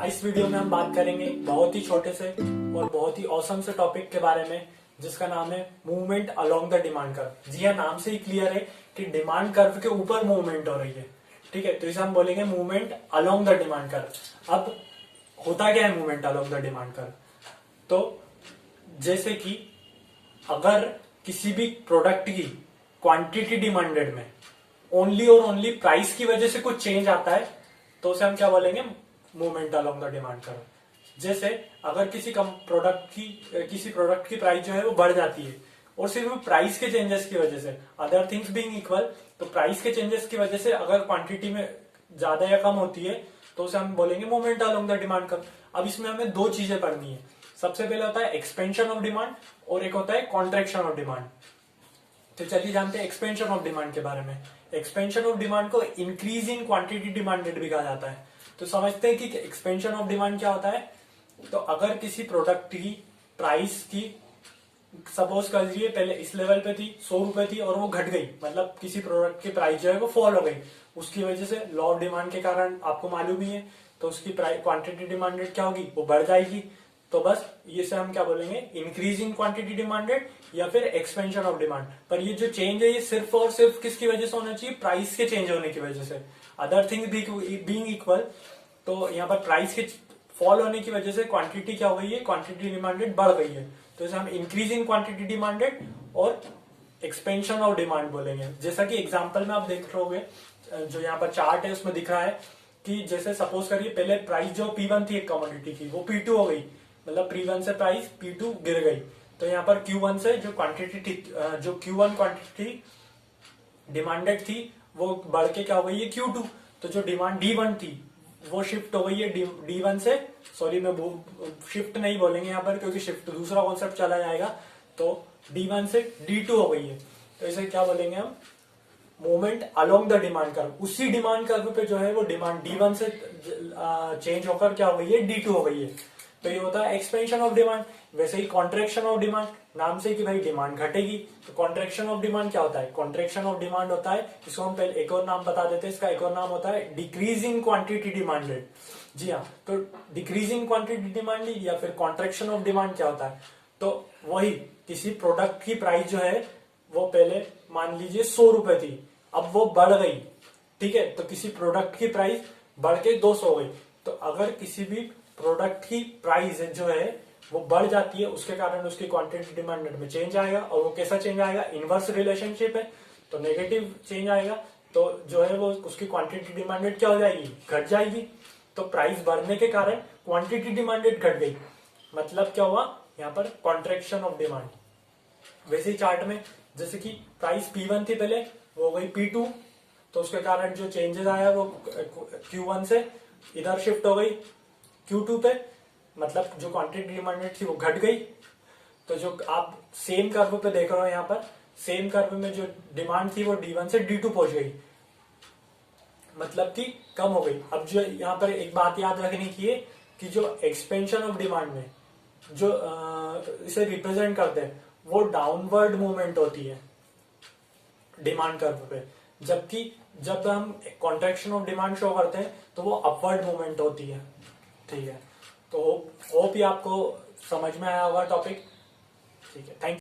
इस वीडियो में हम बात करेंगे बहुत ही छोटे से और बहुत ही औसम से टॉपिक के बारे में, जिसका नाम है movement along the demand curve. जी हाँ, नाम से ही क्लियर है कि डिमांड कर्व के ऊपर मूवमेंट हो रही है। ठीक है, तो इसे हम बोलेंगे movement along the demand curve. अब होता क्या है movement along the demand curve? तो जैसे कि अगर किसी भी प्रोडक्ट की क्वांटिटी डिमांडेड में ओनली और ओनली प्राइस की वजह से कुछ चेंज आता है, तो उसे हम क्या बोलेंगे? Movement along the demand curve. जैसे अगर किसी प्रोडक्ट की प्राइस जो है वो बढ़ जाती है और सिर्फ प्राइस के चेंजेस की वजह से, अदर थिंग्स बीइंग इक्वल, तो प्राइस के चेंजेस की वजह से अगर क्वांटिटी में ज्यादा या कम होती है तो उसे हम बोलेंगे movement along the demand curve. अब इसमें हमें दो चीजें पढ़नी है। सबसे पहले होता है एक्सपेंशन ऑफ डिमांड और एक होता है कॉन्ट्रेक्शन ऑफ डिमांड। तो चलिए जानते हैं एक्सपेंशन ऑफ डिमांड के बारे में। एक्सपेंशन ऑफ डिमांड को इंक्रीज इन क्वांटिटी डिमांडेड भी कहा जाता है। तो समझते हैं कि एक्सपेंशन ऑफ डिमांड क्या होता है। तो अगर किसी प्रोडक्ट की प्राइस की, सपोज कर लीजिए पहले इस लेवल पे थी, 100 रुपए थी और वो घट गई, मतलब किसी प्रोडक्ट की प्राइस जो है वो फॉल हो गई, उसकी वजह से लॉ ऑफ डिमांड के कारण आपको मालूम ही है, तो उसकी क्वांटिटी डिमांडेड क्या होगी? वो बढ़ जाएगी। तो बस ये से हम क्या बोलेंगे? इंक्रीज इन क्वांटिटी डिमांडेड या फिर एक्सपेंशन ऑफ डिमांड। पर ये जो चेंज है ये सिर्फ और सिर्फ किसकी वजह से होना चाहिए? प्राइस के चेंज होने की वजह से। अदर थिंग बीइंग इक्वल, तो यहाँ पर प्राइस के फॉल होने की वजह से क्वांटिटी क्या हो गई है? क्वांटिटी डिमांडेड बढ़ गई है, तो इसे हम इंक्रीज इन क्वांटिटी डिमांडेड और एक्सपेंशन ऑफ डिमांड बोलेंगे। जैसा कि एग्जांपल में आप देख रहे होंगे, जो यहाँ पर चार्ट है उसमें दिख रहा है कि जैसे सपोज करिए पहले प्राइस जो P1 थी एक कमोडिटी की, वो P2 हो गई, मतलब P1 से प्राइस P2 गिर गई। तो यहाँ पर Q1 से जो क्वांटिटी थी, जो Q1 क्वांटिटी डिमांडेड थी, वो बढ़ के क्या हो गई है? Q2। तो जो डिमांड D1 थी वो शिफ्ट हो गई है D1 से, सॉरी मैं शिफ्ट नहीं बोलेंगे यहाँ पर क्योंकि शिफ्ट दूसरा कॉन्सेप्ट चला जाएगा, तो D1 से D2 हो गई है। तो इसे क्या बोलेंगे हम? Movement along the demand curve. उसी डिमांड कर्व पे जो है वो डिमांड D1 से चेंज होकर क्या हो गई है? D2 हो गई है। तो ये होता है एक्सपेंशन ऑफ डिमांड। वैसे ही कॉन्ट्रेक्शन ऑफ डिमांड, नाम से कि भाई डिमांड घटेगी, तो कॉन्ट्रेक्शन ऑफ डिमांड क्या होता है? कॉन्ट्रेक्शन ऑफ डिमांड होता है, इसको हम पहले एक और नाम बता देते हैं, इसका एक और नाम होता है डिक्रीज इन क्वांटिटी डिमांडेड। जी हाँ, तो डिक्रीज इन क्वांटिटी डिमांडेड या फिर कॉन्ट्रेक्शन ऑफ डिमांड क्या होता है? तो वही किसी प्रोडक्ट की प्राइस जो है वो पहले मान लीजिए 100 रुपए थी, अब वो बढ़ गई। ठीक है, तो किसी प्रोडक्ट की प्राइस बढ़ के 200 हो गई। तो अगर किसी भी प्रोडक्ट की प्राइस जो है वो बढ़ जाती है, उसके कारण उसकी क्वांटिटी डिमांडेड में चेंज आएगा। और वो कैसा चेंज आएगा? इनवर्स रिलेशनशिप है, तो नेगेटिव चेंज आएगा। तो जो है वो उसकी क्वांटिटी डिमांडेड क्या हो जाएगी? घट जाएगी। तो प्राइस बढ़ने के कारण क्वांटिटी डिमांडेड घट गई, मतलब क्या हुआ? यहाँ पर कॉन्ट्रेक्शन ऑफ डिमांड। वैसे ही चार्ट में जैसे कि प्राइस P1 थी पहले, वो हो गई P2, तो उसके कारण जो चेंजेस आया वो Q1 से इधर शिफ्ट हो गई Q2 पे, मतलब जो क्वांटिटी डिमांडेड थी वो घट गई। तो जो आप सेम कर्व पे देख रहे हो, यहाँ पर सेम कर्व में जो डिमांड थी वो D1 से D2 पहुंच गई, मतलब कि कम हो गई। अब जो यहाँ पर एक बात याद रखने की है कि जो एक्सपेंशन ऑफ डिमांड में जो इसे रिप्रेजेंट करते हैं वो डाउनवर्ड मूवमेंट होती है डिमांड कर्व पे, जबकि जब हम कॉन्ट्रैक्शन ऑफ डिमांड शो करते हैं तो वो अपवर्ड मूवमेंट होती है। ठीक है, तो होप ही आपको समझ में आया होगा टॉपिक। ठीक है, थैंक यू।